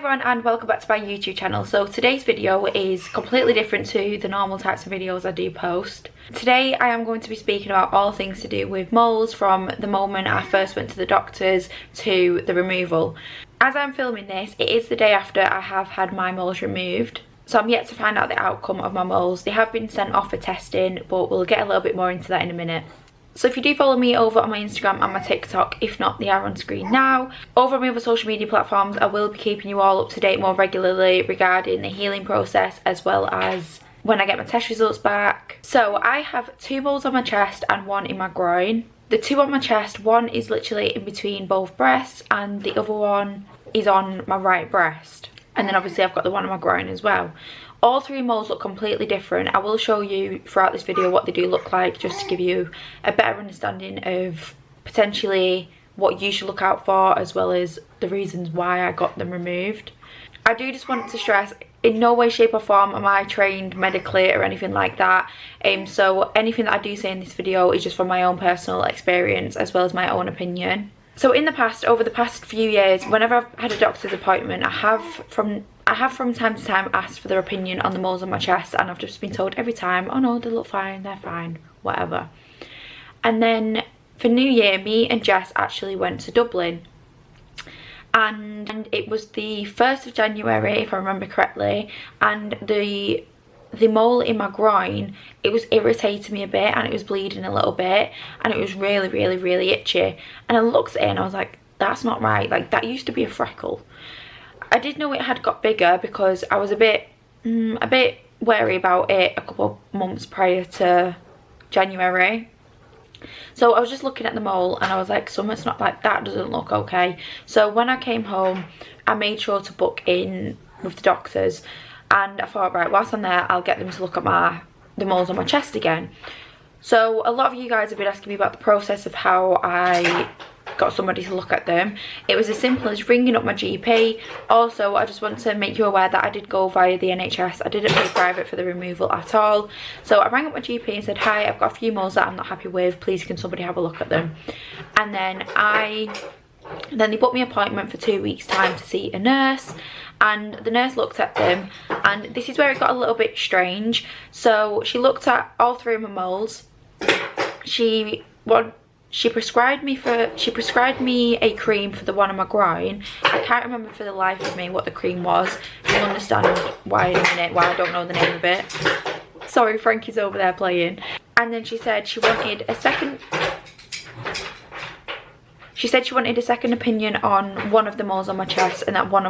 everyone and welcome back to my YouTube channel. So today's video is completely different to the normal types of videos I do post. Today I am going to be speaking about all things to do with moles from the moment I first went to the doctors to the removal. As I'm filming this, it is the day after I have had my moles removed. So I'm yet to find out the outcome of my moles. They have been sent off for testing, but we'll get a little bit more into that in a minute. So if you do follow me over on my Instagram and my TikTok, if not, they are on screen now. Over on my other social media platforms, I will be keeping you all up to date more regularly regarding the healing process, as well as when I get my test results back. So I have 2 moles on my chest and 1 in my groin. The 2 on my chest, one is literally in between both breasts and the other one is on my right breast. And then obviously I've got the one on my groin as well. All 3 moles look completely different. I will show you throughout this video what they do look like, just to give you a better understanding of potentially what you should look out for, as well as the reasons why I got them removed. I do just want to stress, in no way, shape or form am I trained medically or anything like that. So anything that I do say in this video is just from my own personal experience as well as my own opinion. So in the past, over the past few years, whenever I've had a doctor's appointment, I have from time to time asked for their opinion on the moles on my chest, and I've just been told every time, oh no, they look fine, they're fine, whatever. And then for New Year, me and Jess actually went to Dublin, and it was the 1st of January, if I remember correctly, and the mole in my groin, it was irritating me a bit and it was bleeding a little bit and it was really itchy. And I looked at it and I was like, that's not right, like that used to be a freckle. I did know it had got bigger because I was a bit wary about it a couple of months prior to January. So I was just looking at the mole and I was like, something's not, like that doesn't look okay. So when I came home, I made sure to book in with the doctors, and I thought, right, whilst I'm there, I'll get them to look at the moles on my chest again. So a lot of you guys have been asking me about the process of how I got somebody to look at them. It was as simple as ringing up my GP. Also, I just want to make you aware that I did go via the NHS. I didn't pay private for the removal at all. So I rang up my GP and said, hi, I've got a few moles that I'm not happy with, please can somebody have a look at them. And then they booked me an appointment for 2 weeks time to see a nurse, and the nurse looked at them, and this is where it got a little bit strange. So she looked at all 3 of my moles. She prescribed me a cream for the one on my groin. I can't remember for the life of me what the cream was. You'll understand why in a minute, why I don't know the name of it. Sorry, Frankie's over there playing. And then she said she wanted a second opinion on one of the moles on my chest, and that one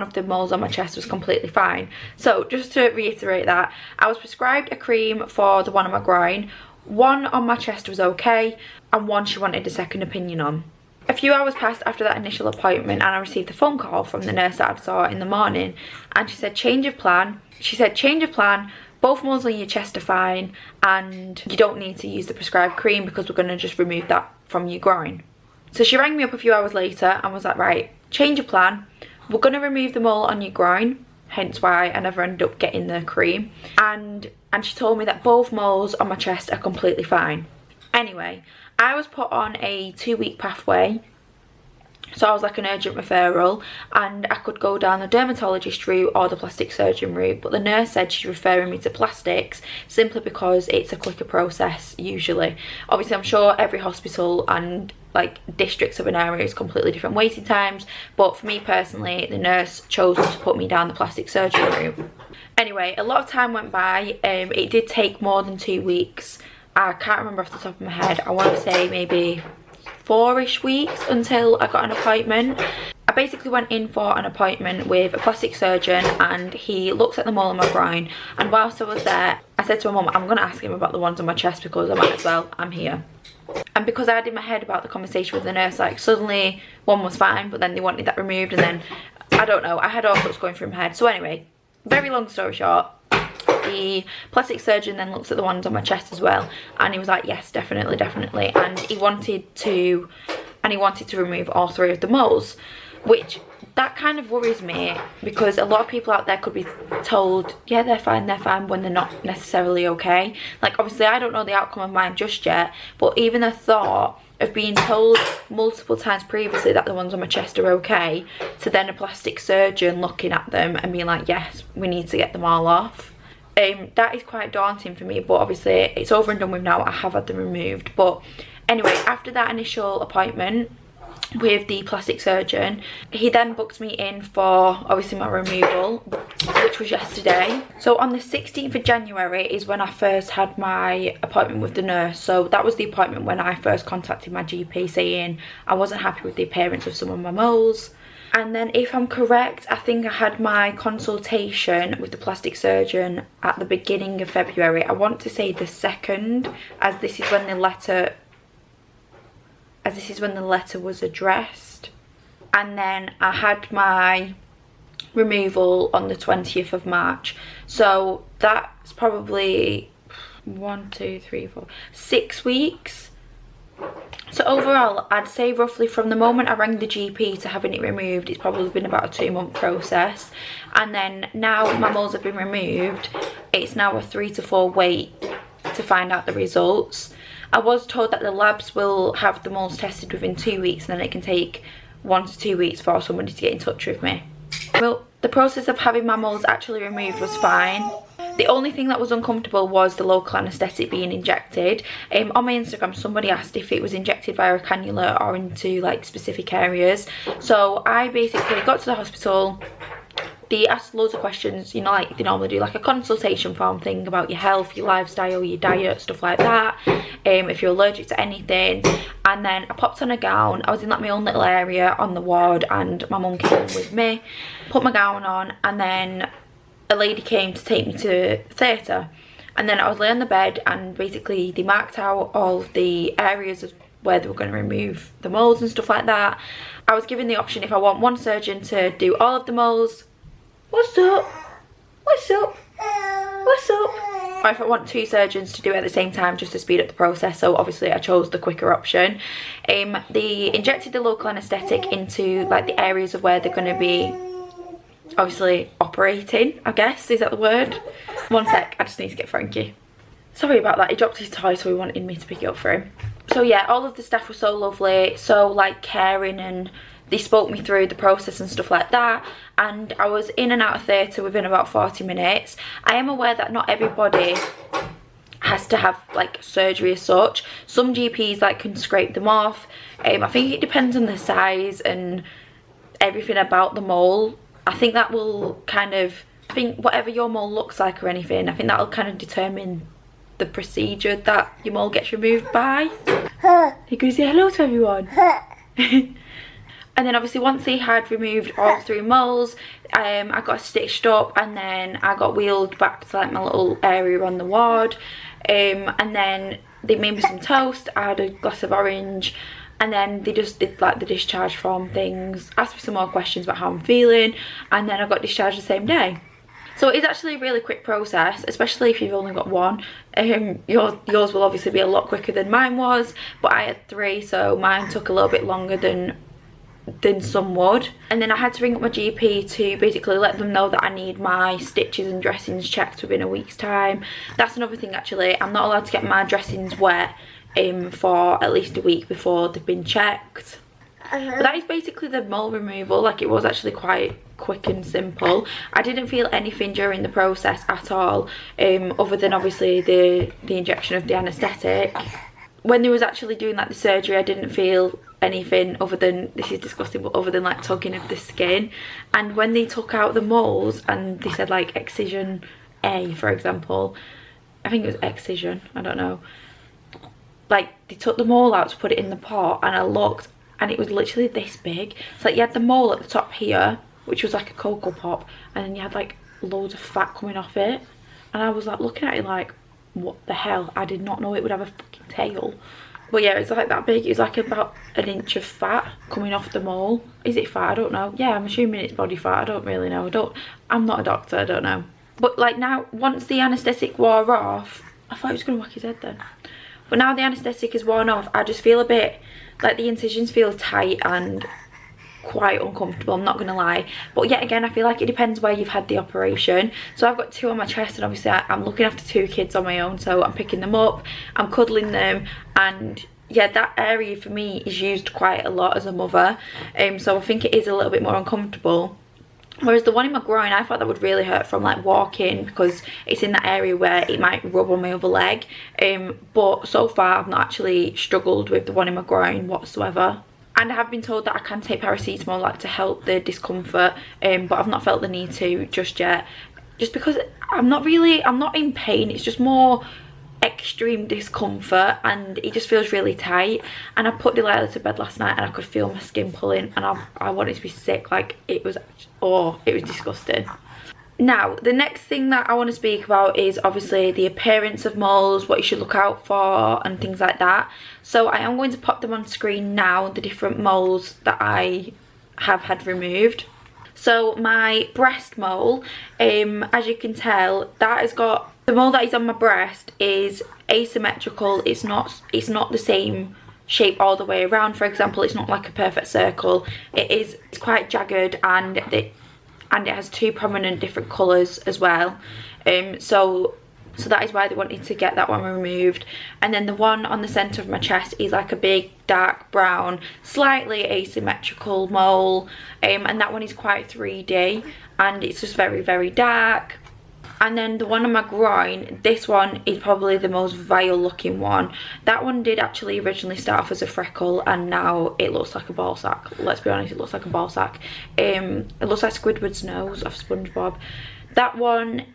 of the moles on my chest was completely fine. So just to reiterate that, I was prescribed a cream for the one on my groin, one on my chest was okay, and one she wanted a second opinion on. A few hours passed after that initial appointment and I received a phone call from the nurse that I saw in the morning, and she said, change of plan. She said, change of plan, both moles on your chest are fine and you don't need to use the prescribed cream because we're going to just remove that from your groin. So she rang me up a few hours later and was like, right, change of plan, we're going to remove the mole on your groin, hence why I never ended up getting the cream, and she told me that both moles on my chest are completely fine. Anyway, I was put on a 2-week pathway, so I was like an urgent referral, and I could go down the dermatologist route or the plastic surgeon route, but the nurse said she's referring me to plastics simply because it's a quicker process usually. Obviously I'm sure every hospital and like districts of an area is completely different waiting times, but for me personally, the nurse chose to put me down the plastic surgery route. Anyway, a lot of time went by. It did take more than 2 weeks. I can't remember off the top of my head. I want to say maybe 4-ish weeks until I got an appointment. I basically went in for an appointment with a plastic surgeon, and he looked at the mole on my groin, and whilst I was there, I said to my mum, I'm going to ask him about the ones on my chest because I might as well, I'm here. And because I had in my head about the conversation with the nurse, like suddenly one was fine but then they wanted that removed, and then I don't know, I had all sorts going through my head. So anyway, very long story short, the plastic surgeon then looked at the ones on my chest as well, and he was like, yes, definitely, and he wanted to remove all 3 of the moles, which that kind of worries me, because a lot of people out there could be told, yeah, they're fine, when they're not necessarily okay. Like, obviously I don't know the outcome of mine just yet, but even the thought of being told multiple times previously that the ones on my chest are okay, to then a plastic surgeon looking at them and being like, yes, we need to get them all off, that is quite daunting for me. But obviously it's over and done with now. I have had them removed. But anyway, after that initial appointment with the plastic surgeon, he then booked me in for obviously my removal, which was yesterday. So on the 16th of January is when I first had my appointment with the nurse. So that was the appointment when I first contacted my GP saying I wasn't happy with the appearance of some of my moles. And then, if I'm correct, I think I had my consultation with the plastic surgeon at the beginning of February. I want to say the 2nd, as this is when the letter was addressed. And then I had my removal on the 20th of March. So that's probably 6 weeks. So overall, I'd say roughly from the moment I rang the GP to having it removed, it's probably been about a 2-month process. And then now my moles have been removed, it's now a 3 to 4 wait to find out the results. I was told that the labs will have the moles tested within 2 weeks, and then it can take 1 to 2 weeks for somebody to get in touch with me. Well, the process of having my moles actually removed was fine. The only thing that was uncomfortable was the local anaesthetic being injected. On my Instagram, somebody asked if it was injected via a cannula or into like specific areas. So I basically got to the hospital. They asked loads of questions, you know, like they normally do, like a consultation form thing about your health, your lifestyle, your diet, stuff like that. If you're allergic to anything. And then I popped on a gown. I was in like my own little area on the ward, and my mum came with me. Put my gown on, and then a lady came to take me to theatre. And then I was laying on the bed, and basically they marked out all the areas of where they were going to remove the moles and stuff like that. I was given the option if I want one surgeon to do all of the moles. What's up? What's up? What's up? Or if I want 2 surgeons to do it at the same time, just to speed up the process. So obviously I chose the quicker option. They injected the local anaesthetic into like the areas of where they're going to be obviously operating, I guess, is that the word? One sec, I just need to get Frankie. Sorry about that, he dropped his toy, so he wanted me to pick it up for him. So yeah, all of the staff were so lovely, so like caring, and they spoke me through the process and stuff like that. And I was in and out of theatre within about 40 minutes. I am aware that not everybody has to have like surgery as such. Some GPs like can scrape them off. I think it depends on the size and everything about the mole. I think that will kind of, I think whatever your mole looks like or anything, I think that'll kind of determine the procedure that your mole gets removed by. You can say hello to everyone. And then obviously once they had removed all 3 moles, I got stitched up, and then I got wheeled back to like my little area on the ward. And then they made me some toast, I had a glass of orange, and then they just did like the discharge form things, asked me some more questions about how I'm feeling, and then I got discharged the same day. So it's actually a really quick process, especially if you've only got one. Yours will obviously be a lot quicker than mine was, but I had 3, so mine took a little bit longer than some would. And then I had to ring up my GP to basically let them know that I need my stitches and dressings checked within a week's time. That's another thing actually, I'm not allowed to get my dressings wet for at least a week before they've been checked. But that is basically the mole removal. Like, it was actually quite quick and simple. I didn't feel anything during the process at all, other than obviously the injection of the anaesthetic. When they was actually doing like the surgery, I didn't feel anything other than, this is disgusting, but other than like tugging of the skin. And when they took out the moles and they said like excision A, for example, I think it was excision, I don't know, like they took the mole out to put it in the pot, and I looked and it was literally this big. So like you had the mole at the top here, which was like a Cocoa Pop, and then you had like loads of fat coming off it, and I was like looking at it like, what the hell? I did not know it would have a fucking tail. But yeah, it's like that big. It's like about 1 inch of fat coming off the mole. Is it fat? I don't know. Yeah, I'm assuming it's body fat. I don't really know. I'm not a doctor, I don't know. But like now, once the anaesthetic wore off, I thought he was gonna whack his head then. But now the anaesthetic is worn off, I just feel a bit like the incisions feel tight, and quite uncomfortable, I'm not gonna lie. But yet again, I feel like it depends where you've had the operation. So I've got 2 on my chest, and obviously I'm looking after 2 kids on my own, so I'm picking them up, I'm cuddling them, and yeah, that area for me is used quite a lot as a mother. So I think it is a little bit more uncomfortable. Whereas the one in my groin, I thought that would really hurt from like walking, because it's in that area where it might rub on my other leg. But so far I've not actually struggled with the one in my groin whatsoever. And I have been told that I can take paracetamol like to help the discomfort, but I've not felt the need to just yet, just because I'm not in pain. It's just more extreme discomfort, and it just feels really tight. And I put Delilah to bed last night and I could feel my skin pulling, and I wanted to be sick. Like, it was disgusting. Now, the next thing that I want to speak about is obviously the appearance of moles, what you should look out for and things like that. So I am going to pop them on screen now, the different moles that I have had removed. So my breast mole, as you can tell, that has got, the mole that is on my breast is asymmetrical. It's not the same shape all the way around. For example, it's not like a perfect circle. It's quite jagged, and it has 2 prominent different colours as well. So that is why they wanted to get that one removed. And then the one on the centre of my chest is like a big dark brown, slightly asymmetrical mole, and that one is quite 3D, and it's just very, very dark. And then the one on my groin, this one is probably the most vile looking one. That one did actually originally start off as a freckle, and now it looks like a ball sack. Let's be honest, it looks like a ball sack. It looks like Squidward's nose off SpongeBob. That one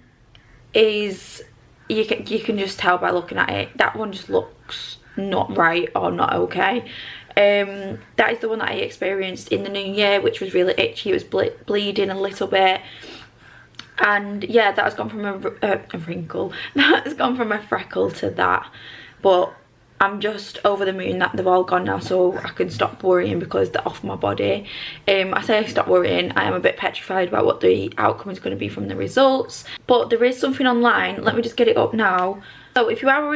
is, you can just tell by looking at it, that one just looks not right or not okay. That is the one that I experienced in the new year, which was really itchy. It was bleeding a little bit. And yeah, that has gone from a wrinkle. That has gone from a freckle to that. But I'm just over the moon that they've all gone now, so I can stop worrying because they're off my body. I say I stop worrying, I am a bit petrified about what the outcome is going to be from the results. But there is something online, let me just get it up now. So if you are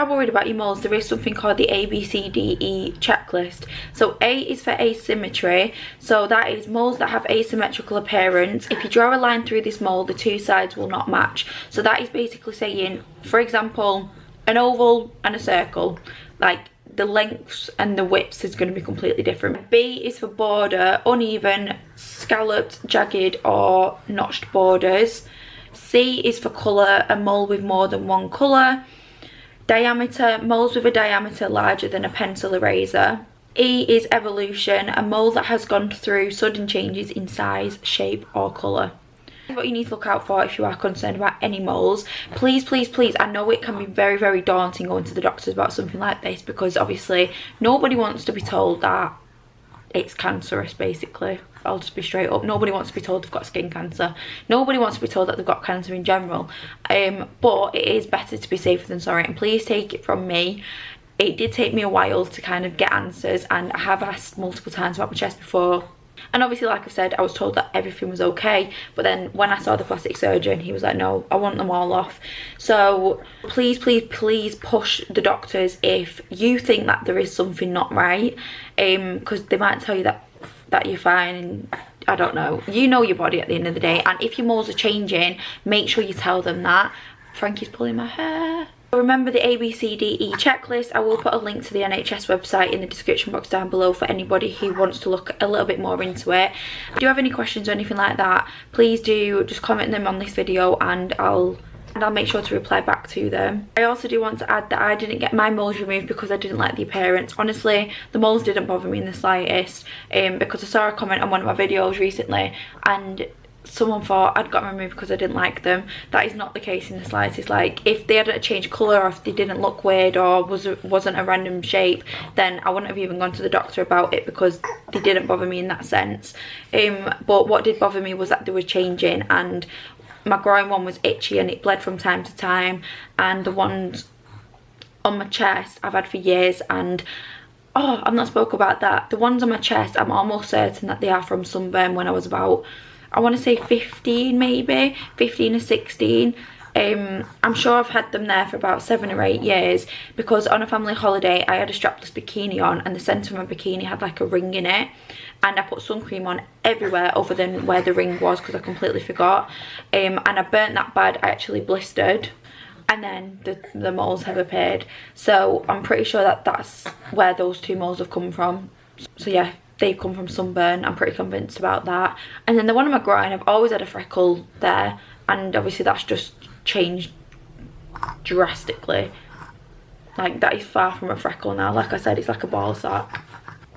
worried about your moles, there is something called the ABCDE checklist. So A is for asymmetry, so that is moles that have asymmetrical appearance. If you draw a line through this mole, the 2 sides will not match. So that is basically saying, for example, an oval and a circle, like the lengths and the widths is going to be completely different. B is for border, uneven, scalloped, jagged or notched borders. C is for colour, a mole with more than one colour. Diameter, moles with a diameter larger than a pencil eraser. E is evolution, a mole that has gone through sudden changes in size, shape or colour. What you need to look out for if you are concerned about any moles. Please, please, please, I know it can be very, very daunting going to the doctors about something like this, because obviously nobody wants to be told that it's cancerous. Basically, I'll just be straight up, nobody wants to be told they've got skin cancer, nobody wants to be told that they've got cancer in general, but it is better to be safer than sorry. And please take it from me, it did take me a while to kind of get answers, and I have asked multiple times about my chest before, and obviously, like I've said, I was told that everything was okay. But then when I saw the plastic surgeon, he was like, no, I want them all off. So please, please, please push the doctors if you think that there is something not right, because they might tell you that you're fine, and I don't know. You know your body at the end of the day, and if your moles are changing, make sure you tell them that. Frankie's pulling my hair. Remember the ABCDE checklist. I will put a link to the NHS website in the description box down below for anybody who wants to look a little bit more into it. If you have any questions or anything like that, please do just comment them on this video, and I'll make sure to reply back to them. I also do want to add that I didn't get my moles removed because I didn't like the appearance. Honestly, the moles didn't bother me in the slightest, because I saw a comment on one of my videos recently and someone thought I'd got them removed because I didn't like them. That is not the case in the slightest. Like, if they hadn't changed colour, or if they didn't look weird, or wasn't a random shape, then I wouldn't have even gone to the doctor about it, because they didn't bother me in that sense. But what did bother me was that they were changing, and my groin one was itchy and it bled from time to time, and the ones on my chest I've had for years, and oh, I've not spoke about that. The ones on my chest, I'm almost certain that they are from sunburn when I was about, I want to say 15 maybe, 15 or 16. I'm sure I've had them there for about 7 or 8 years, because on a family holiday I had a strapless bikini on and the centre of my bikini had like a ring in it, and I put sun cream on everywhere other than where the ring was because I completely forgot, and I burnt that bad. I actually blistered, and then the moles have appeared. So I'm pretty sure that that's where those 2 moles have come from. So yeah, they've come from sunburn. I'm pretty convinced about that. And then the one on my groin, I've always had a freckle there, and obviously that's just changed drastically. Like, that is far from a freckle now. Like I said, it's like a ball sack.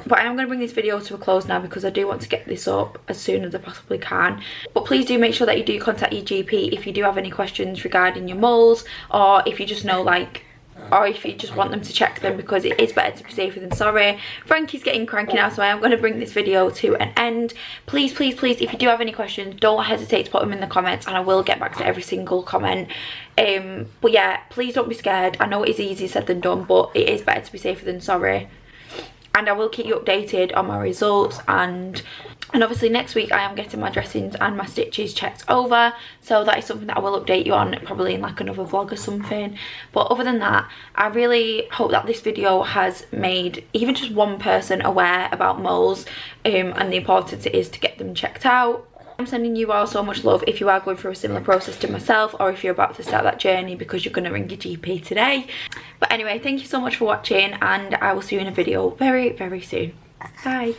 But I am going to bring this video to a close now because I do want to get this up as soon as I possibly can. But please do make sure that you do contact your GP if you do have any questions regarding your moles, or if you just know, like, or if you just want them to check them, because it is better to be safer than sorry. Frankie's getting cranky now, so I am going to bring this video to an end. Please, please, please, if you do have any questions, don't hesitate to put them in the comments, and I will get back to every single comment. But yeah, please don't be scared. I know it is easier said than done, but it is better to be safer than sorry. And I will keep you updated on my results, and obviously next week I am getting my dressings and my stitches checked over, so that is something that I will update you on probably in like another vlog or something. But other than that, I really hope that this video has made even just one person aware about moles, and the importance it is to get them checked out. I'm sending you all so much love if you are going through a similar process to myself, or if you're about to start that journey because you're going to ring your GP today. But anyway, thank you so much for watching, and I will see you in a video very, very soon. Bye.